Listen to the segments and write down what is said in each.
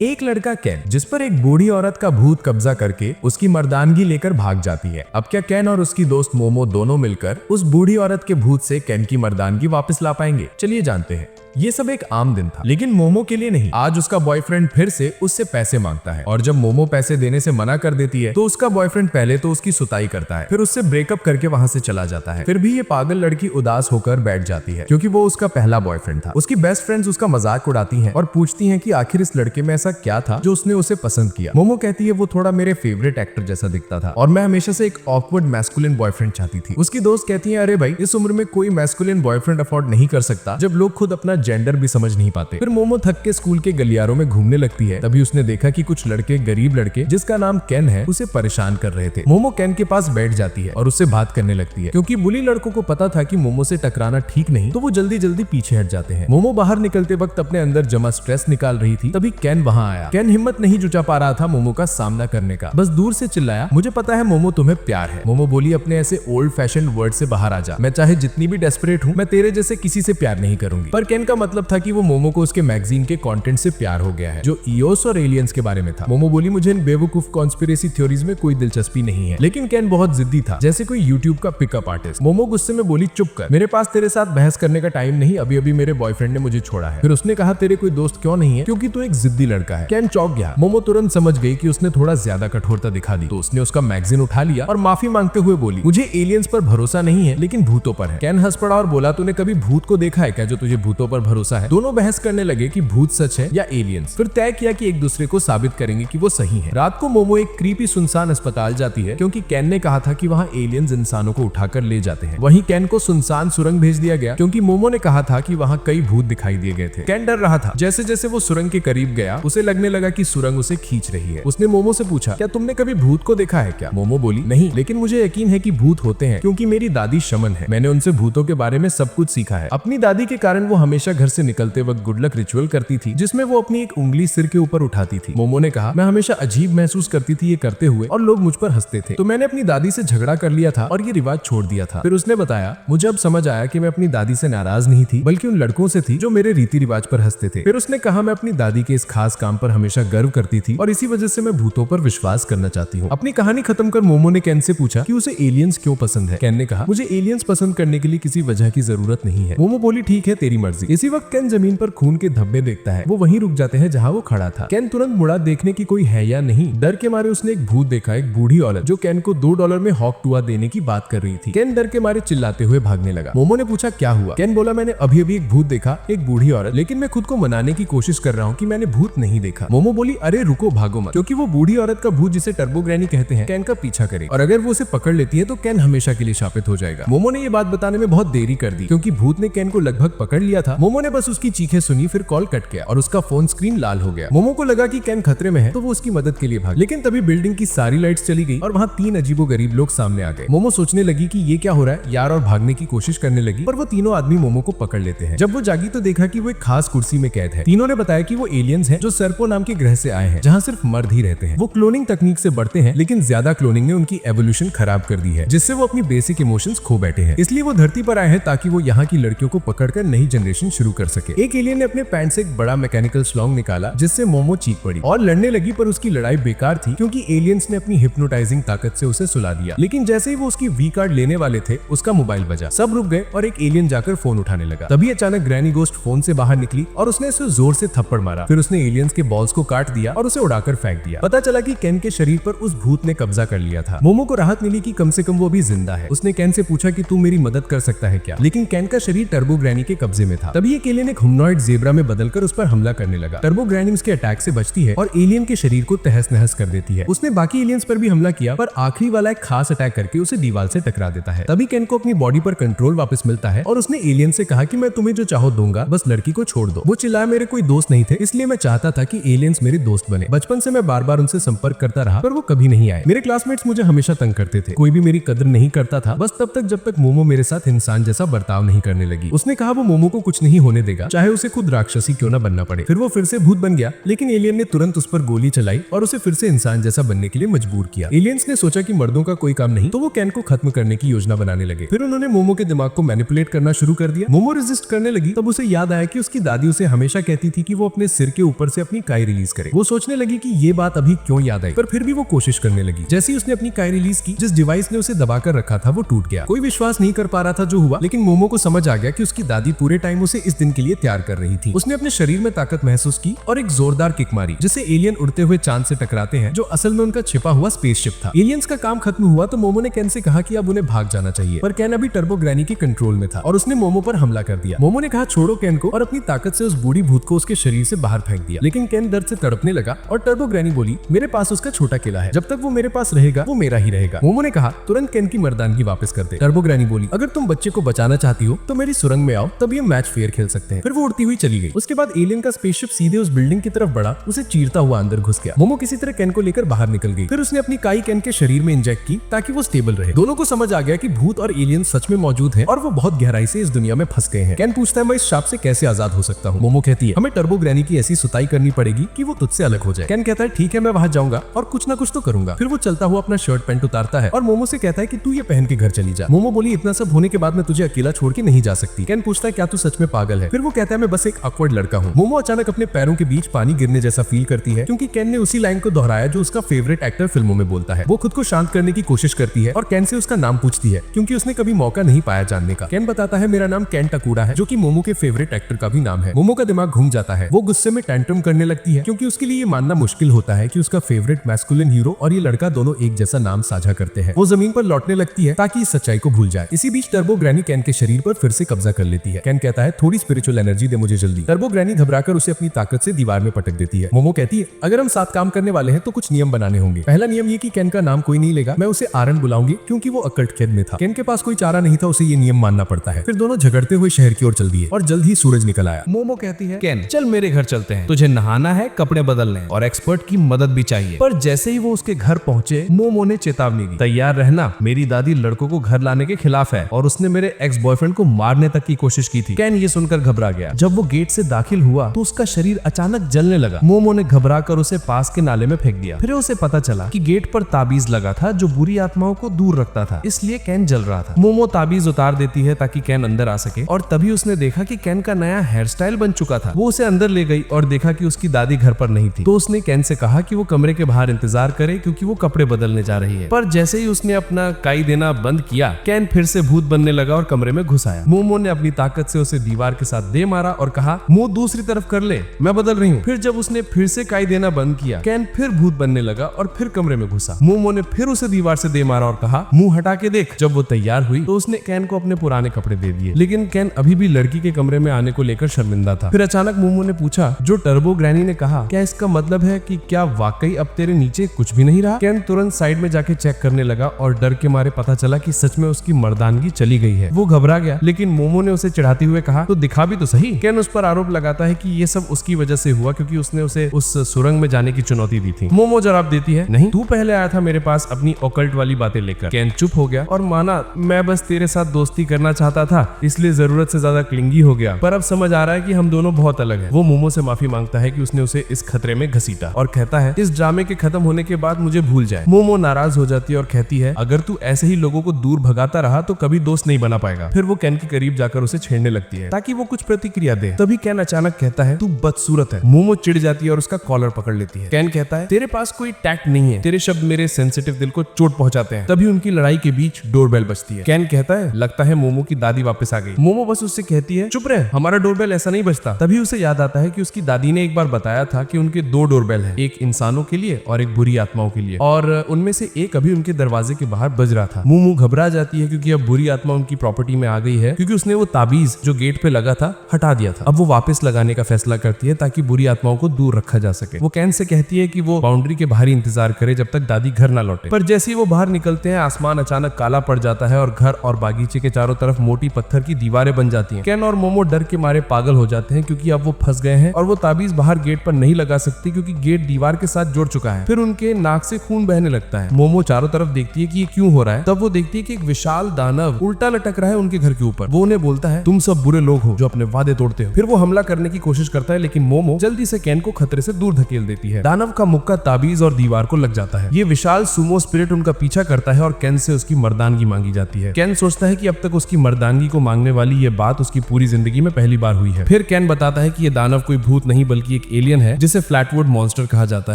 एक लड़का केन जिस पर एक बूढ़ी औरत का भूत कब्जा करके उसकी मर्दानगी लेकर भाग जाती है। अब क्या केन और उसकी दोस्त मोमो दोनों मिलकर उस बूढ़ी औरत के भूत से केन की मर्दानगी वापस ला पाएंगे? चलिए जानते हैं। ये सब एक आम दिन था, लेकिन मोमो के लिए नहीं। आज उसका बॉयफ्रेंड फिर से उससे पैसे मांगता है और जब मोमो पैसे देने से मना कर देती है तो उसका बॉयफ्रेंड पहले तो उसकी सुताई करता है, फिर उससे ब्रेकअप करके वहां से चला जाता है। फिर भी ये पागल लड़की उदास होकर बैठ जाती है क्योंकि वो उसका पहला बॉयफ्रेंड था। उसकी बेस्ट फ्रेंड्स उसका मजाक उड़ाती हैं और पूछती हैं कि आखिर इस लड़के में ऐसा क्या था जो उसने उसे पसंद किया। मोमो कहती है वो थोड़ा मेरे फेवरेट एक्टर जैसा दिखता था और मैं हमेशा से एक ऑकवर्ड मैस्कुलिन बॉयफ्रेंड चाहती थी। उसकी दोस्त कहती है अरे भाई, इस उम्र में कोई मैस्कुलिन बॉयफ्रेंड अफोर्ड नहीं कर सकता जब लोग खुद अपना जेंडर भी समझ नहीं पाते। फिर मोमो थक के स्कूल के गलियारों में घूमने लगती है। तभी उसने देखा कि कुछ लड़के, गरीब लड़के जिसका नाम केन है, उसे परेशान कर रहे थे। मोमो केन के पास बैठ जाती है और उससे बात करने लगती है। क्योंकि बुली लड़कों को पता था कि मोमो से टकराना ठीक नहीं, तो वो जल्दी जल्दी पीछे हट जाते हैं। मोमो बाहर निकलते वक्त अपने अंदर जमा स्ट्रेस निकाल रही थी, तभी केन वहां आया। केन हिम्मत नहीं जुटा पा रहा था मोमो का सामना करने का, बस दूर से चिल्लाया, मुझे पता है मोमो, तुम्हें प्यार है। मोमो बोली, अपने ऐसे ओल्ड फैशन वर्ड से बाहर आ जा। मैं चाहे जितनी भी डेस्परेट हूँ, मैं तेरे जैसे किसी से प्यार नहीं करूंगी। पर केन का मतलब था कि वो मोमो को उसके मैगजीन के कंटेंट से प्यार हो गया है जो ईओस और एलियंस के बारे में था। मोमो बोली, मुझे इन बेवकूफ कॉन्स्पिरेसी थ्योरीज में कोई दिलचस्पी नहीं है। लेकिन केन बहुत जिद्दी था, जैसे कोई यूट्यूब का पिकअप आर्टिस्ट। मोमो गुस्से में बोली, चुप कर, मेरे पास तेरे साथ बहस करने का टाइम नहीं, अभी अभी मेरे बॉयफ्रेंड ने मुझे छोड़ा है। फिर उसने कहा, तेरे कोई दोस्त क्यों नहीं है? क्योंकि तू एक जिद्दी लड़का है। केन चौंक गया। मोमो तुरंत समझ गई कि उसने थोड़ा ज्यादा कठोरता दिखा दी, तो उसने उसका मैगजीन उठा लिया और माफी मांगते हुए बोली, मुझे एलियंस पर भरोसा नहीं है लेकिन भूतों पर है। केन हंस पड़ा और बोला, तूने कभी भूत को देखा है क्या जो तुझे भूतों पर भरोसा है? दोनों बहस करने लगे कि भूत सच है या एलियंस। फिर तय किया कि एक दूसरे को साबित करेंगे कि वो सही है। रात को मोमो एक क्रीपी सुनसान अस्पताल जाती है क्योंकि केन ने कहा था कि वहाँ एलियंस इंसानों को उठाकर ले जाते हैं। वहीं केन को सुनसान सुरंग भेज दिया गया क्योंकि मोमो ने कहा था कि वहाँ कई भूत दिखाई दिए गए थे। केन डर रहा था। जैसे जैसे वो सुरंग के करीब गया, उसे लगने लगा कि सुरंग उसे खींच रही है। उसने मोमो से पूछा, क्या तुमने कभी भूत को देखा है क्या? मोमो बोली, नहीं, लेकिन मुझे यकीन है कि भूत होते हैं क्योंकि मेरी दादी शमन है। मैंने उनसे भूतों के बारे में सब कुछ सीखा है। अपनी दादी के कारण वो हमेशा घर से निकलते वक्त गुड लक रिचुअल करती थी जिसमें वो अपनी एक उंगली सिर के ऊपर उठाती थी। मोमो ने कहा, मैं हमेशा अजीब महसूस करती थी ये करते हुए और लोग मुझ पर हंसते थे, तो मैंने अपनी दादी से झगड़ा कर लिया था और ये रिवाज छोड़ दिया था। फिर उसने बताया, मुझे अब समझ आया कि मैं अपनी दादी से नाराज नहीं थी बल्कि उन लड़कों से थी जो मेरे रीति रिवाज पर हंसते थे। फिर उसने कहा, मैं अपनी दादी के इस खास काम पर हमेशा गर्व करती थी और इसी वजह से मैं भूतों पर विश्वास करना चाहती हूँ। अपनी कहानी खत्म कर मोमो ने केन से पूछा कि उसे एलियंस क्यों पसंद है। केन ने कहा, मुझे एलियंस पसंद करने के लिए किसी वजह की जरूरत नहीं है। मोमो बोली, ठीक है, तेरी मर्जी। इसी वक्त केन जमीन पर खून के धब्बे देखता है। वो वहीं रुक जाते हैं जहाँ वो खड़ा था। केन तुरंत मुड़ा देखने की कोई है या नहीं। डर के मारे उसने एक भूत देखा, एक बूढ़ी औरत जो केन को $2 में हॉक टुआ देने की बात कर रही थी। केन डर के मारे चिल्लाते हुए भागने लगा। मोमो ने पूछा, क्या हुआ? केन बोला, मैंने अभी अभी एक भूत देखा, एक बूढ़ी औरत, लेकिन मैं खुद को मनाने की कोशिश कर रहा हूँ कि मैंने भूत नहीं देखा। मोमो बोली, अरे रुको, भागो मत, क्योंकि वो बूढ़ी औरत का भूत, जिसे टर्बो ग्रैनी कहते हैं, केन का पीछा करे और अगर वो उसे पकड़ लेती है तो केन हमेशा के लिए शापित हो जाएगा। मोमो ने ये बात बताने में बहुत देरी कर दी क्योंकि भूत ने केन को लगभग पकड़ लिया था। मोमो ने बस उसकी चीखें सुनी, फिर कॉल कट गया और उसका फोन स्क्रीन लाल हो गया। मोमो को लगा कि केन खतरे में है तो वो उसकी मदद के लिए भाग, लेकिन तभी बिल्डिंग की सारी लाइट्स चली गई और वहाँ 3 अजीबोगरीब लोग सामने आ गए। मोमो सोचने लगी कि ये क्या हो रहा है यार और भागने की कोशिश करने लगी, पर वो तीनों आदमी मोमो को पकड़ लेते हैं। जब वो जागी तो देखा कि वो एक खास कुर्सी में कैद है। तीनों ने बताया कि वो एलियंस हैं जो सर्पो नाम के ग्रह से आए हैं जहाँ सिर्फ मर्द ही रहते हैं। वो क्लोनिंग तकनीक से बढ़ते हैं, लेकिन ज्यादा क्लोनिंग ने उनकी एवोल्यूशन खराब कर दी है, जिससे वो अपनी बेसिक इमोशंस खो बैठे हैं। इसलिए वो धरती पर आए हैं ताकि वो यहाँ की लड़कियों को पकड़कर नई जनरेशन शुरू कर सके। एक एलियन ने अपने पैंट से एक बड़ा मैकेनिकल स्लॉन्ग निकाला जिससे मोमो चीख पड़ी और लड़ने लगी, पर उसकी लड़ाई बेकार थी क्योंकि एलियंस ने अपनी हिप्नोटाइजिंग ताकत से उसे सुला दिया। लेकिन जैसे ही वो उसकी वी कार्ड लेने वाले थे, उसका मोबाइल बजा। सब रुक गए और एक एलियन जाकर फोन उठाने लगा। तभी अचानक ग्रैनी गोस्ट फोन से बाहर निकली और उसने उसे जोर से थप्पड़ मारा। फिर उसने एलियंस के बॉल्स को काट दिया और उसे उड़ाकर फेंक दिया। पता चला कि केन के शरीर पर उस भूत ने कब्जा कर लिया था। मोमो को राहत मिली कि कम से कम वो भी जिंदा है। उसने केन से पूछा कि तू मेरी मदद कर सकता है क्या, लेकिन केन का शरीर टर्बो ग्रैनी के कब्जे में था। तभी एक एलियन एक ह्यूमनॉइड ज़ेब्रा में बदलकर उस पर हमला करने लगा। टर्बो ग्रैनी उसके अटैक से बचती है और एलियन के शरीर को तहस नहस कर देती है। उसने बाकी एलियंस पर भी हमला किया, पर आखिरी वाला एक खास अटैक करके उसे दीवार से टकरा देता है। तभी केन को अपनी बॉडी पर कंट्रोल वापस मिलता है और उसने एलियन से कहा कि मैं तुम्हें जो चाहो दूंगा, बस लड़की को छोड़ दो। वो चिल्लाया, मेरे कोई दोस्त नहीं थे, इसलिए मैं चाहता था कि एलियंस मेरे दोस्त बने। बचपन से मैं बार बार उनसे संपर्क करता रहा, पर वो कभी नहीं आए। मेरे क्लासमेट्स मुझे हमेशा तंग करते थे, कोई भी मेरी कदर नहीं करता था, बस तब तक जब तक मोमो मेरे साथ इंसान जैसा बर्ताव नहीं करने लगी। उसने कहा वो मोमो को कुछ नहीं नहीं होने देगा, चाहे उसे खुद राक्षसी क्यों न बनना पड़े। फिर वो फिर से भूत बन गया, लेकिन एलियन ने तुरंत उस पर गोली चलाई और उसे फिर से इंसान जैसा बनने के लिए मजबूर किया। एलियंस ने सोचा कि मर्दों का कोई काम नहीं, तो वो कैन को खत्म करने की योजना बनाने लगे। फिर उन्होंने मोमो के दिमाग को मैनिपुलेट करना शुरू कर दिया। मोमो रेजिस्ट करने लगी, तब उसे याद आया कि उसकी दादी उसे हमेशा कहती थी कि वो अपने सिर के ऊपर से अपनी काई रिलीज करे। वो सोचने लगी कि ये बात अभी क्यों याद आई, पर फिर भी वो कोशिश करने लगी। जैसे ही उसने अपनी काई रिलीज की, जिस डिवाइस ने उसे दबाकर रखा था वो टूट गया। कोई विश्वास नहीं कर पा रहा था जो हुआ, लेकिन मोमो को समझ आ गया कि उसकी दादी पूरे टाइम उसे इस दिन के लिए तैयार कर रही थी। उसने अपने शरीर में ताकत महसूस की और एक जोरदार किक मारी, जिससे एलियन उड़ते हुए चांद से टकराते हैं, जो असल में उनका छिपा हुआ स्पेसशिप था। एलियंस का काम खत्म हुआ तो मोमो ने कैन से कहा कि अब उन्हें भाग जाना चाहिए, पर कैन अभी टर्बो ग्रैनी के कंट्रोल में था और उसने मोमो पर हमला कर दिया। मोमो ने कहा छोड़ो कैन को, और अपनी ताकत से उस बूढ़ी भूत को उसके शरीर से बाहर फेंक दिया। लेकिन कैन दर्द से तड़पने लगा और टर्बो ग्रैनी बोली मेरे पास उसका छोटा किला है, जब तक वो मेरे पास रहेगा वो मेरा ही रहेगा। मोमो ने कहा तुरंत कैन की मर्दानगी वापस कर दे। टर्बो ग्रैनी बोली अगर तुम बच्चे को बचाना चाहती हो तो मेरी सुरंग में आओ, तब ये मैच फेयर खेल सकते हैं। फिर वो उड़ती हुई चली गई। उसके बाद एलियन का स्पेसशिप सीधे उस बिल्डिंग की तरफ बढ़ा, उसे चीरता हुआ अंदर घुस गया। मोमो किसी तरह कैन को लेकर बाहर निकल गई। फिर उसने अपनी काई कैन के शरीर में इंजेक्ट की ताकि वो स्टेबल रहे। दोनों को समझ आ गया कि भूत और एलियन सच में मौजूद हैं और वो बहुत गहराई से इस दुनिया में फंस गए हैं। कैन पूछता है मैं इस शाप से कैसे आजाद हो सकता हूँ। मोमो कहती है हमें टर्बो ग्रैनी की ऐसी सुताई करनी पड़ेगी कि वो तुझसे अलग हो जाए। कैन कहता है ठीक है मैं वहां जाऊंगा और कुछ ना कुछ तो करूंगा। फिर वो चलता हुआ अपना शर्ट पैंट उतारता है और मोमो से कहता है कि तू ये पहन के घर चली जा। मोमो बोली इतना सब होने के बाद मैं तुझे अकेला छोड़ के नहीं जा सकती। कैन पूछता है क्या तू सच में पागल है। फिर वो कहता है मैं बस एक ऑकवर्ड लड़का हूँ। मोमो अचानक अपने पैरों के बीच पानी गिरने जैसा फील करती है, क्योंकि कैन ने उसी लाइन को दोहराया जो उसका फेवरेट एक्टर फिल्मों में बोलता है। वो खुद को शांत करने की कोशिश करती है और कैन से उसका नाम पूछती है, क्योंकि उसने कभी मौका नहीं पाया जानने का। कैन बताता है मेरा नाम कैन टकूडा है, जो कि मोमो के फेवरेट एक्टर का भी नाम है। मोमो का दिमाग घूम जाता है। वो गुस्से में टैंट्रम करने लगती है, क्योंकि उसके लिए ये मानना मुश्किल होता है कि उसका फेवरेट मैस्कुलिन हीरो और ये लड़का दोनों एक जैसा नाम साझा करते हैं। वो जमीन पर लौटने लगती है ताकि इस सच्चाई को भूल जाए। इसी बीच टर्बो ग्रैनी कैन के शरीर पर फिर से कब्जा कर लेती है। कैन कहता है थोड़ी स्पिरिचुअल एनर्जी दे मुझे जल्दी। टर्बो ग्रैनी घबराकर उसे अपनी ताकत से दीवार में पटक देती है। मोमो कहती है अगर हम साथ काम करने वाले हैं तो कुछ नियम बनाने होंगे। पहला नियम ये कि कैन का नाम कोई नहीं लेगा, मैं उसे आरन बुलाऊंगी, क्योंकि वो अकल्ट कैद में था। कैन के पास कोई चारा नहीं था, उसे ये नियम मानना पड़ता है। फिर दोनों झगड़ते हुए शहर की ओर चल दिए और जल्द ही सूरज निकल आया। मोमो कहती है कैन चल मेरे घर चलते हैं, तुझे नहाना है, कपड़े बदलने हैं और एक्सपर्ट की मदद भी चाहिए। पर जैसे ही वो उसके घर पहुंचे मोमो ने चेतावनी दी तैयार रहना, मेरी दादी लड़कों को घर लाने के खिलाफ है और उसने मेरे एक्स बॉयफ्रेंड को मारने तक की कोशिश की थी। कैन ये सुनकर घबरा गया। जब वो गेट से दाखिल हुआ तो उसका शरीर अचानक जलने लगा। मोमो ने घबरा कर उसे पास के नाले में फेंक दिया। फिर उसे पता चला कि गेट पर ताबीज लगा था जो बुरी आत्माओं को दूर रखता था, इसलिए कैन जल रहा था। मोमो ताबीज उतार देती है ताकि कैन अंदर आ सके और तभी उसने देखा कि कैन का नया हेयर स्टाइल बन चुका था। वो उसे अंदर ले गई और देखा कि उसकी दादी घर पर नहीं थी, तो उसने कैन से कहा कि वो कमरे के बाहर इंतजार करे क्योंकि वो कपड़े बदलने जा रही है। पर जैसे ही उसने अपना काई देना बंद किया, कैन फिर से भूत बनने लगा और कमरे में घुस आया। मोमो ने अपनी ताकत से उसे दीवार के साथ दे मारा और कहा मुंह दूसरी तरफ कर ले, मैं बदल रही हूँ। फिर जब उसने फिर से काई देना बंद किया, कैन फिर भूत बनने लगा और फिर कमरे में घुसा। मोमो ने फिर उसे दीवार से दे मारा और कहा मुंह हटा के देख। जब वो तैयार हुई तो उसने कैन को अपने पुराने कपड़े दे दिए, लेकिन कैन अभी भी लड़की के कमरे में आने को लेकर शर्मिंदा था। फिर अचानक मोमो ने पूछा जो टर्बो ग्रैनी ने कहा क्या इसका मतलब है कि क्या वाकई अब तेरे नीचे कुछ भी नहीं रहा? कैन तुरंत साइड में जाके चेक करने लगा और डर के मारे पता चला कि सच में उसकी मर्दानगी चली गई है। वो घबरा गया, लेकिन मोमो ने उसे चिढ़ाते हुए कहा तो दिखा भी तो सही। कैन उस पर आरोप लगाता है कि ये सब उसकी वजह से हुआ क्योंकि उसने उसे उस सुरंग में जाने की चुनौती दी थी। मोमो जवाब देती है नहीं, तू पहले आया था मेरे पास अपनी ओकल्ट वाली बातें लेकर। कैन चुप हो गया और माना मैं बस तेरे साथ दोस्ती करना चाहता था, इसलिए जरूरत से ज्यादा क्लिंगी हो गया, पर अब समझ आ रहा है कि हम दोनों बहुत अलग हैं। वो मोमो से माफी मांगता है कि उसने उसे इस खतरे में घसीटा और कहता है इस ड्रामे के खत्म होने के बाद मुझे भूल जाए। मोमो नाराज हो जाती है और कहती है अगर तू ऐसे ही लोगों को दूर भगाता रहा तो कभी दोस्त नहीं बना पाएगा। फिर वो कैन के करीब जाकर उसे छेड़ने लगती है ताकि वो कुछ प्रतिक्रिया दे। तभी कैन अचानक कहता है तू बदसूरत है। मोमो चिढ़ जाती है और उसका कॉलर पकड़ लेती है। कैन कहता है तेरे पास कोई टैक्ट नहीं है, तेरे शब्द मेरे सेंसिटिव दिल को चोट पहुंचाते हैं। तभी उनकी लड़ाई के बीच डोरबेल बजती है। कैन कहता है लगता है मोमो की दादी वापस आ गई। मोमो बस उससे कहती है चुप रहे, हमारा डोरबेल ऐसा नहीं बजता। तभी उसे याद आता है कि उसकी दादी ने एक बार बताया था कि उनके 2 डोरबेल हैं, एक इंसानों के लिए और एक बुरी आत्माओं के लिए, और उनमें से एक अभी उनके दरवाजे के बाहर बज रहा था। मोमो घबरा जाती है क्योंकि अब बुरी आत्मा उनकी प्रॉपर्टी में आ गई है, क्योंकि उसने वो ताबीज जो गेट पे लगा था हटा दिया था। अब वो वापस लगाने का फैसला करती है ताकि बुरी आत्माओं को दूर रखा जा सके। वो कैन से कहती है कि वो बाउंड्री के बाहर ही इंतजार करे जब तक दादी घर ना लौटे। पर जैसे ही वो बाहर निकलते हैं आसमान अचानक काला पड़ जाता है और घर और बागीचे के चारों तरफ मोटी पत्थर की दीवारें बन जाती हैं। कैन और मोमो डर के मारे पागल हो जाते हैं क्योंकि अब वो फंस गए हैं और वो ताबीज बाहर गेट पर नहीं लगा सकती क्योंकि गेट दीवार के साथ जुड़ चुका है। फिर उनके नाक से खून बहने लगता है। मोमो चारों तरफ देखती है कि ये क्यों हो रहा है। तब वो देखती है कि एक विशाल दानव उल्टा लटक रहा है उनके घर के ऊपर। वो उन्हें बोलता है तुम सब बुरे लोग लोग हो जो अपने वादे तोड़ते हो। फिर वो हमला करने की कोशिश करता है, लेकिन मोमो जल्दी से कैन को खतरे से दूर धकेल देती है। दानव का मुक्का ताबीज और दीवार को लग जाता है। ये विशाल सुमो स्पिरिट उनका पीछा करता है और कैन से उसकी मर्दानगी मांगी जाती है। कैन सोचता है कि अब तक उसकी मर्दानगी को मांगने वाली ये बात उसकी पूरी जिंदगी में पहली बार हुई है। फिर कैन बताता है कि ये दानव कोई भूत नहीं बल्कि एक एलियन है जिसे फ्लैटवुड मॉन्स्टर कहा जाता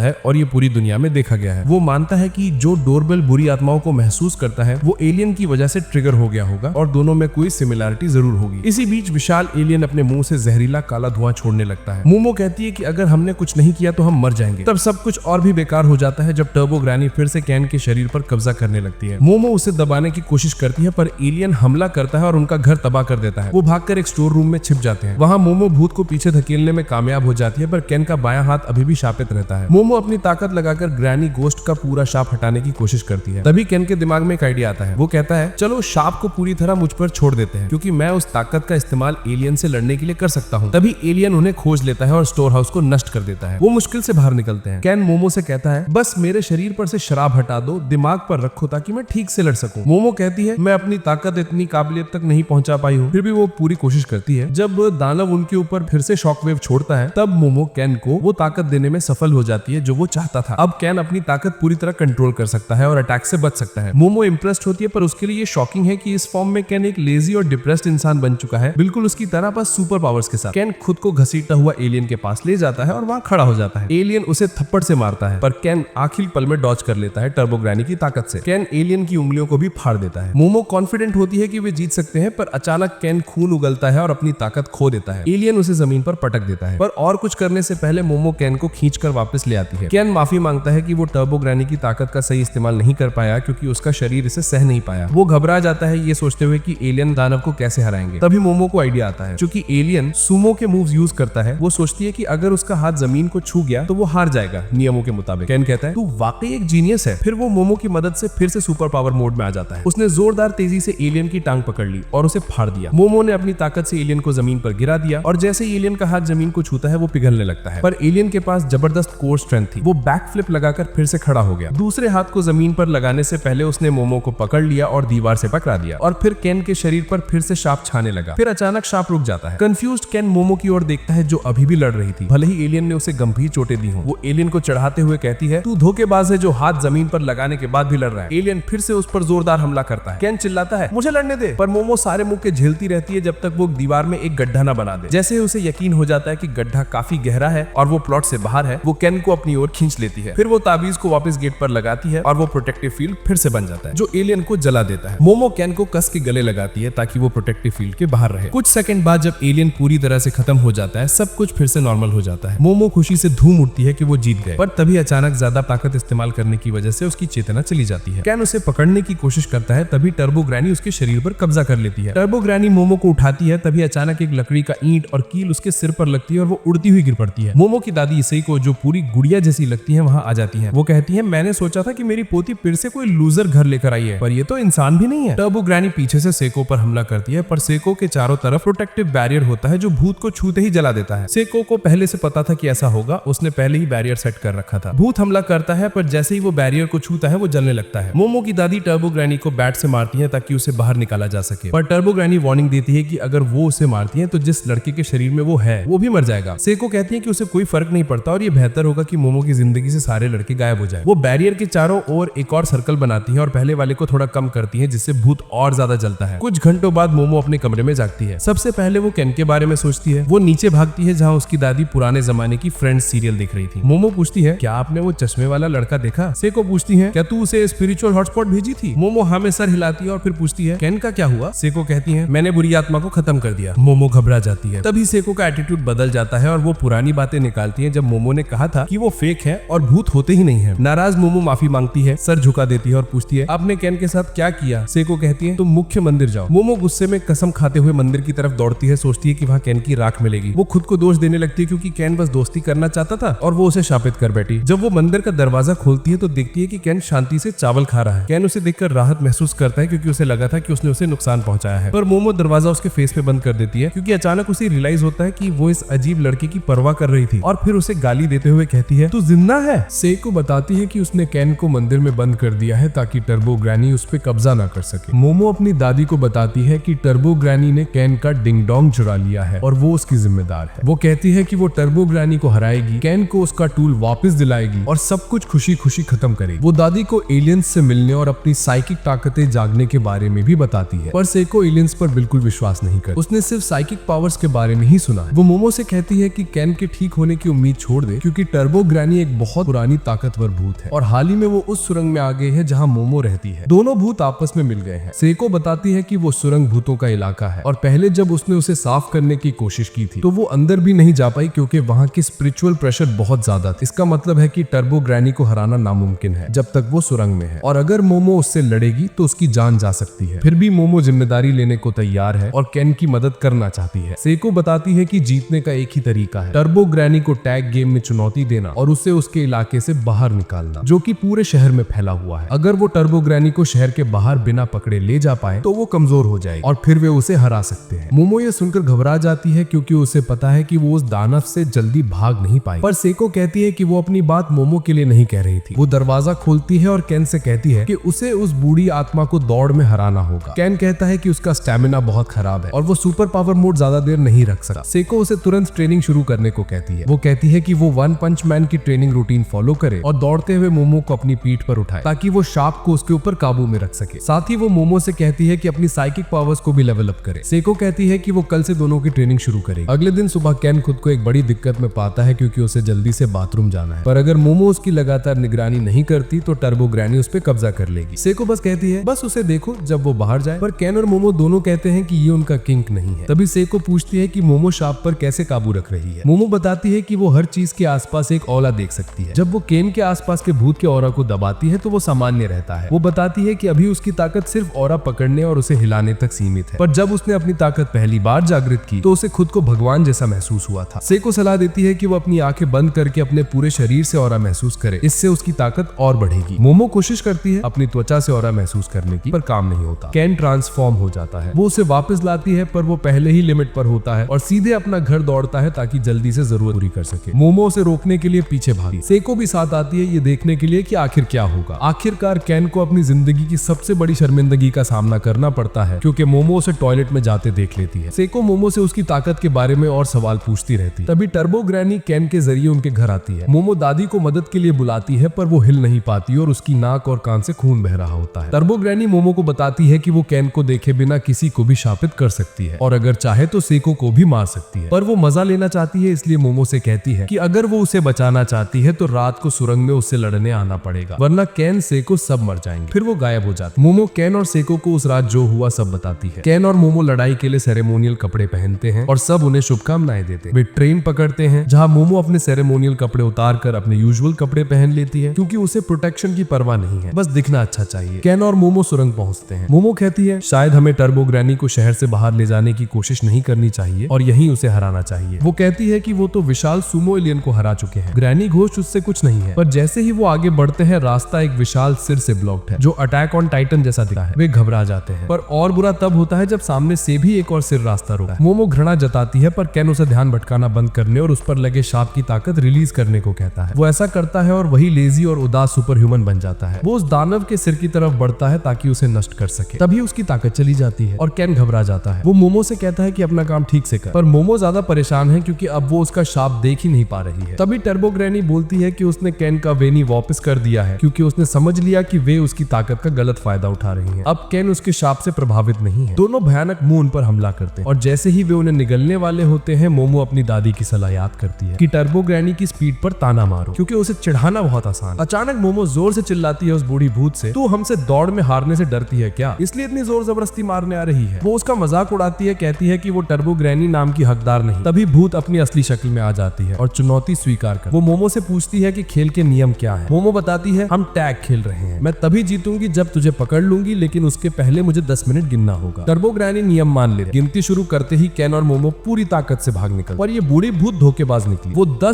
है और ये पूरी दुनिया में देखा गया है। वो मानता है कि जो डोरबेल बुरी आत्माओं को महसूस करता है वो एलियन की वजह से ट्रिगर हो गया होगा और दोनों में कोई सिमिलरिटी जरूर होगी। इसी बीच विशाल एलियन अपने मुंह से जहरीला काला धुआं छोड़ने लगता है। मोमो कहती है कि अगर हमने कुछ नहीं किया तो हम मर जाएंगे। तब सब कुछ और भी बेकार हो जाता है जब टर्बो ग्रैनी फिर से कैन के शरीर पर कब्जा करने लगती है। मोमो उसे दबाने की कोशिश करती है पर एलियन हमला करता है और उनका घर तबाह कर देता है। वो भागकर एक स्टोर रूम में छिप जाते हैं। वहां मोमो भूत को पीछे धकेलने में कामयाब हो जाती है पर कैन का बायां हाथ अभी भी शापित रहता है। मोमो अपनी ताकत लगाकर ग्रैनी गोस्ट का पूरा शाप हटाने की कोशिश करती है। तभी कैन के दिमाग में एक आइडिया आता है। वो कहता है चलो शाप को पूरी तरह मुझ पर छोड़ देते हैं क्योंकि मैं उस ताकत का इस्तेमाल एलियन से लड़ने के लिए कर सकता हूँ। तभी एलियन उन्हें खोज लेता है और स्टोर हाउस को नष्ट कर देता है। वो मुश्किल से बाहर निकलते हैं। कैन मोमो से कहता है बस मेरे शरीर पर से शराब हटा दो, दिमाग पर रखो ताकि मैं ठीक से लड़ सकूं। मोमो कहती है मैं अपनी ताकत इतनी काबिलियत तक नहीं पहुंचा पाई हूँ। फिर भी वो पूरी कोशिश करती है। जब दानव उनके ऊपर फिर से शॉकवेव छोड़ता है तब मोमो कैन को वो ताकत देने में सफल हो जाती है जो वो चाहता था। अब कैन अपनी ताकत पूरी तरह कंट्रोल कर सकता है और अटैक से बच सकता है। मोमो इम्प्रेस्ड होती है पर उसके लिए ये शॉकिंग है कि इस फॉर्म में कैन एक लेजी और डिप्रेस्ड इंसान बन चुका है, बिल्कुल उसकी तरह बस सुपर पावर्स के साथ। कैन खुद को घसीटता हुआ एलियन के पास ले जाता है और वहां खड़ा हो जाता है। एलियन उसे थप्पड़ से मारता है पर कैन आखिरी पल में डॉज कर लेता है टर्बो ग्रैनी की ताकत से। कैन एलियन की उंगलियों को भी फाड़ देता है। मोमो कॉन्फिडेंट होती है कि वे जीत सकते हैं पर अचानक कैन खून उगलता है और अपनी ताकत खो देता है। एलियन उसे जमीन पर पटक देता है पर और कुछ करने से पहले मोमो कैन को खींचकर वापस ले आती है। कैन माफी मांगता है कि वो टर्बो ग्रैनी की ताकत का सही इस्तेमाल नहीं कर पाया क्योंकि उसका शरीर इसे सह नहीं पाया। वो घबरा जाता है ये सोचते हुए कि एलियन दानव को कैसे हराएंगे। तभी मोमो को आइडिया आता है। चूंकि एलियन सुमो के मूव्स यूज करता है वो सोचती है कि अगर उसका हाथ जमीन को छू गया तो वो हार जाएगा नियमों के मुताबिक। कैन कहता है तू वाकई एक जीनियस है। फिर वो मोमो की मदद से फिर से सुपर पावर मोड में आ जाता है। उसने जोरदार तेजी से एलियन की टांग पकड़ ली और उसे फाड़ दिया। मोमो ने अपनी ताकत से एलियन को जमीन पर गिरा दिया और जैसे ही एलियन का हाथ जमीन को छूता है वो पिघलने लगता है। पर एलियन के पास जबरदस्त कोर स्ट्रेंथ थी। वो बैक फ्लिप लगाकर फिर से खड़ा हो गया। दूसरे हाथ को जमीन पर लगाने से पहले उसने मोमो को पकड़ लिया और दीवार से पकड़ा दिया और फिर कैन के शरीर पर फिर से शाप छाने लगा। फिर अचानक शाप रुक जाता है। कंफ्यूज्ड कैन मोमो की ओर देखता है जो अभी भी लड़ रही थी। भले ही एलियन ने उसे गंभीर चोटें दी हों। वो एलियन को चढ़ाते हुए कहती है तू धोखेबाज है जो हाथ जमीन पर लगाने के बाद भी लड़ रहा है। एलियन फिर से उस पर जोरदार हमला करता है। कैन चिल्लाता है मुझे लड़ने दे, पर मोमो सारे मुक्के झेलती रहती है जब तक वो दीवार में एक गड्ढा न बना दे। जैसे ही उसे यकीन हो जाता है कि गड्ढा काफी गहरा है और वो प्लॉट से बाहर है, वो कैन को अपनी ओर खींच लेती है। फिर वो ताबीज को वापस गेट पर लगाती है और वो प्रोटेक्टिव फील्ड फिर से बन जाता है जो एलियन को जला देता है। मोमो कैन को कस के गले लगाती है ताकि वो प्रोटेक्टिव फील्ड के बाहर रहे। कुछ सेकंड बाद जब एलियन पूरी तरह से खत्म हो जाता है सब कुछ फिर से नॉर्मल हो जाता है। मोमो खुशी से धूम उठती है कि वो जीत गए, पर तभी अचानक ज्यादा ताकत इस्तेमाल करने की वजह से उसकी चेतना चली जाती है। कैन उसे पकड़ने की कोशिश करता है तभी टर्बो ग्रैनी उसके शरीर पर कब्जा कर लेती है। टर्बो ग्रैनी मोमो को उठाती है तभी अचानक एक लकड़ी का ईंट और कील उसके सिर पर लगती है और वो उड़ती हुई गिर पड़ती है। मोमो की दादी इसेको जो पूरी गुड़िया जैसी लगती है वहां आ जाती है। वो कहती है मैंने सोचा था कि मेरी पोती फिर से कोई लूजर घर लेकर आई है पर ये तो इंसान भी नहीं है। टर्बो ग्रैनी पीछे से सेको पर हमला करती है पर सेको के चारों तरफ प्रोटेक्टिव बैरियर होता है जो भूत को छूते ही जला देता है। सेको को पहले से पता था कि ऐसा होगा, उसने पहले ही बैरियर सेट कर रखा था। भूत हमला करता है पर जैसे ही वो बैरियर को छूता है वो जलने लगता है। मोमो की दादी टर्बो ग्रैनी को बैट से मारती है ताकि उसे बाहर निकाला जा सके, पर टर्बो ग्रैनी वार्निंग देती है कि अगर वो उसे मारती है तो जिस लड़के के शरीर में वो है वो भी मर जाएगा। सेको कहती है कि उसे कोई फर्क नहीं पड़ता और ये बेहतर होगा कि मोमो की जिंदगी से सारे लड़के गायब हो जाए। वो बैरियर के चारों ओर एक और सर्कल बनाती है और पहले वाले को थोड़ा कम करती है जिससे भूत और ज्यादा जलता है। कुछ घंटों बाद मोमो अपने कमरे में जागती है। सबसे पहले वो कैन के बारे में सोचती है। वो नीचे भागती है जहाँ उसकी दादी पुराने जमाने की फ्रेंड्स सीरियल देख रही थी। मोमो पूछती है क्या आपने वो चश्मे वाला लड़का देखा? सेको पूछती है क्या तू उसे स्पिरिचुअल हॉटस्पॉट भेजी थी? मोमो हाँ में सर हिलाती है और फिर पूछती है कैन का क्या हुआ? सेको कहती है मैंने बुरी आत्मा को खत्म कर दिया। मोमो घबरा जाती है। तभी सेको का एटीट्यूड बदल जाता है और वो पुरानी बातें निकालती है जब मोमो ने कहा था कि वो फेक है और भूत होते ही नहीं है। नाराज मोमो माफी मांगती है, सर झुका देती है और पूछती है आपने कैन के साथ क्या किया? सेको कहती है तुम मुख्य मंदिर जाओ। मोमो गुस्से में कसम खाते हुए मंदिर की तरफ दौड़ती है, सोचती है कि वहाँ कैन की राख मिलेगी। वो खुद को दोष देने लगती है क्योंकि कैन बस दोस्ती करना चाहता था और वो उसे शापित कर बैठी। जब वो मंदिर का दरवाजा खोलती है तो देखती है कि कैन शांति से चावल खा रहा है। कैन उसे देखकर राहत महसूस करता है क्योंकि उसे लगा था कि उसने उसे नुकसान पहुंचाया है, पर मोमो दरवाजा उसके फेस पे बंद कर देती है क्योंकि अचानक उसे रियलाइज होता है कि वो इस अजीब लड़के की परवाह कर रही थी और फिर उसे गाली देते हुए कहती है तू जिंदा है। सेको बताती है कि उसने कैन को मंदिर में बंद कर दिया है ताकि टर्बो ग्रैनी उस पे कब्जा ना कर सके। मोमो अपनी दादी को बताती है कि टर्बो ग्रैनी ने कैन का डिंग डोंग चुरा लिया है और वो उसकी जिम्मेदार है। वो कहती है कि वो टर्बो ग्रैनी को हराएगी, केन को उसका टूल वापस दिलाएगी और सब कुछ खुशी खुशी खत्म करेगी। वो दादी को एलियंस से मिलने और अपनी साइकिक ताकतें जागने के बारे में भी बताती है, पर सेको एलियंस पर बिल्कुल विश्वास नहीं करती। उसने सिर्फ साइकिक पावर्स के बारे में ही सुना है। वो मोमो से कहती है कि केन के ठीक होने की उम्मीद छोड़ दे, क्योंकि टर्बो ग्रैनी एक बहुत पुरानी ताकतवर भूत है और हाल ही में वो उस सुरंग में आ गए हैं जहां मोमो रहती है। दोनों भूत आपस में मिल गए हैं। सेको बताती है कि वो सुरंग भूतों का इलाका है और पहले जब उसने उसे साफ करने की कोशिश की थी तो वो अंदर भी नहीं जा पाई, क्योंकि वहां की स्पिरिचुअल प्रेशर बहुत ज्यादा था। इसका मतलब है कि टर्बो ग्रैनी को हराना नामुमकिन है जब तक वो सुरंग में है, और अगर मोमो उससे लड़ेगी तो उसकी जान जा सकती है। फिर भी मोमो जिम्मेदारी लेने को तैयार है और केन की मदद करना चाहती है। सेको बताती है कि जीतने का एक ही तरीका है, टर्बो ग्रैनी को टैग गेम में चुनौती देना और उसे उसके इलाके से बाहर निकालना, जो कि पूरे शहर में फैला हुआ है। अगर वो टर्बो ग्रैनी को शहर के बाहर बिना पकड़े ले जा पाए तो वो कमजोर हो जाएगी और फिर वे उसे हरा सकते हैं। मोमो ये सुनकर घबरा जाती है, क्योंकि उसे पता है कि वो उस दानव से जल्दी भाग नहीं पाई। पर सेको कहती है कि वो अपनी बात मोमो के लिए नहीं कह रही थी। वो दरवाजा खोलती है और केन से कहती है कि उसे उस बूढ़ी आत्मा को दौड़ में हराना होगा। केन कहता है कि उसका स्टैमिना बहुत खराब है और वो सुपर पावर मोड ज्यादा देर नहीं रख सकता। सेको उसे तुरंत ट्रेनिंग शुरू करने को कहती है। वो कहती है कि वो वन पंच मैन की ट्रेनिंग रूटीन फॉलो करे और दौड़ते हुए मोमो को अपनी पीठ पर उठाए, ताकि वो शार्प को उसके ऊपर काबू में रख सके। साथ ही वो मोमो से कहती है कि अपनी साइकिक पावर्स को भी लेवल अप करे। सेको कहती है कि वो कल से दोनों की ट्रेनिंग शुरू करेगी। अगले दिन सुबह केन खुद को एक बड़ी दिक्कत में पाता है, क्योंकि उसे जल्दी से बाथरूम जाना है। पर अगर मोमो उसकी लगातार निगरानी नहीं करती तो टर्बो ग्रैनी उस पर कब्जा कर लेगी। सेको बस कहती है बस उसे देखो जब वो बाहर जाए, पर केन और मोमो दोनों कहते हैं कि ये उनका किंक नहीं है। तभी सेको पूछती है कि मोमो शार्प पर कैसे काबू रख रही है। मोमो बताती है कि वो हर चीज के आसपास एक औला देख सकती है। जब वो केन के आसपास के भूत के औरा को दबाती है तो वो सामान्य रहता है। वो बताती है कि अभी उसकी ताकत सिर्फ औरा पकड़ने और उसे हिलाने तक सीमित है, पर जब उसने अपनी ताकत पहली बार जागृत की तो उसे खुद को भगवान जैसा महसूस हुआ था। सेको सलाह देती है कि वो अपनी आंखें बंद करके अपने पूरे शरीर से औरा महसूस करे, इससे उसकी ताकत और बढ़ेगी। मोमो कोशिश करती है अपनी त्वचा से औरा महसूस करने की, पर काम नहीं होता। केन ट्रांसफॉर्म हो जाता है। वो उसे वापस लाती है, पर वो पहले ही लिमिट पर होता है और सीधे अपना घर दौड़ता है ताकि जल्दी से जरूरत पूरी कर सके। मोमो उसे रोकने के लिए पीछे भागी। सेको भी साथ आती है ये देखने के लिए कि आखिर क्या होगा। आखिरकार केन को अपनी जिंदगी की सबसे बड़ी शर्मिंदगी का सामना करना पड़ता है, क्योंकि मोमो उसे टॉयलेट में जाते देख लेती है। सेको मोमो से उसकी ताकत के बारे में और सवाल पूछती रहती है। तभी टर्बो ग्रैनी केन के जरिए उनके घर आती है। मोमो दादी को मदद के लिए बुलाती है, पर वो हिल नहीं पाती और उसकी नाक और कान से खून बह रहा होता है। टर्बो ग्रैनी मोमो को बताती है कि वो केन को देखे बिना किसी को भी शापित कर सकती है और अगर चाहे तो सेको को भी मार सकती है, पर वो मजा लेना चाहती है, इसलिए मोमो से कहती है कि अगर वो उसे बचाना चाहती है तो रात को सुरंग में उससे लड़ने आना पड़ेगा, वरना केन सेको सब मर जाएंगे। फिर वो गायब हो जाती है। मोमो केन और सेको को उस रात जो हुआ सब बताती है। केन और मोमो लड़ाई के लिए सेरेमोनियल कपड़े पहनते हैं और सब उन्हें शुभकामनाएं देते हैं। वे ट्रेन पकड़ते हैं, जहां मोमो अपने सेरेमोनियल कपड़े उतार कर अपने यूजुअल कपड़े पहन लेती है, क्योंकि उसे प्रोटेक्शन की परवाह नहीं है, बस दिखना अच्छा चाहिए। केन और मोमो सुरंग पहुंचते हैं। मोमो कहती है शायद हमें टर्बो ग्रैनी को शहर से बाहर ले जाने की कोशिश नहीं करनी चाहिए और यहीं उसे हराना चाहिए। वो कहती है कि वो तो विशाल सुमो एलियन को हरा चुके हैं, ग्रैनी घोष उससे कुछ नहीं है। पर जैसे ही वो आगे बढ़ते हैं रास्ता एक विशाल सिर से ब्लॉक्ड है, जो अटैक ऑन टाइटन जैसा दिखता है। वे घबरा जाते हैं, पर और बुरा तब होता है जब सामने से भी एक और सिर रास्ता रोकता है। मोमो घृणा जताती है, पर केन उसे ध्यान भटकाना बंद करने और उस पर लगे शाप की ताकत रिलीज करने को कहता है। वो ऐसा करता है और वही लेजी और उदास सुपर ह्यूमन बन जाता है। वो उस दानव के सिर की तरफ बढ़ता है ताकि उसे नष्ट कर सके। तभी उसकी ताकत चली जाती है और केन घबरा जाता है। वो मोमो से कहता है कि अपना काम ठीक से कर, पर मोमो ज्यादा परेशान है क्योंकि अब वो उसका शाप देख ही नहीं पा रही है। तभी टर्बो ग्रैनी बोलती है कि उसने केन का वेनी वापस कर दिया है, क्योंकि उसने समझ लिया कि वे उसकी ताकत का गलत फायदा उठा रही हैं। अब केन उसके शाप से प्रभावित नहीं है। दोनों भयानक मुंह उन पर हमला करते हैं और जैसे ही वे उन्हें निगलने वाले होते हैं, मोमो अपनी दादी की सलाह याद करती है कि टर्बो ग्रैनी की स्पीड पर ताना मारो, क्योंकि उसे चिढ़ाना बहुत आसान। अचानक मोमो जोर से चिल्लाती है उस बूढ़ी भूत से, तू हमसे दौड़ में हारने से डरती है क्या, इसलिए इतनी जोर जबरदस्ती मारने आ रही है। वो उसका मजाक उड़ाती है, कहती है कि वो टर्बो ग्रैनी नाम की हकदार नहीं। तभी भूत अपनी असली शक्ल में आ जाती है और चुनौती स्वीकार कर। वो मोमो से पूछती है कि खेल के नियम क्या है। मोमो बताती है हम टैग खेल रहे हैं, मैं तभी जीतूंगी जब तुझे पकड़ लूंगी, लेकिन उसके पहले मुझे 10 मिनट गिनना होगा। टर्बो ग्रैनी नियम मान ले। गिनती शुरू करते ही केन और मोमो पूरी ताकत से भाग निकल, पर ये बूढ़ी भूत धोखेबाज निकली। वो 10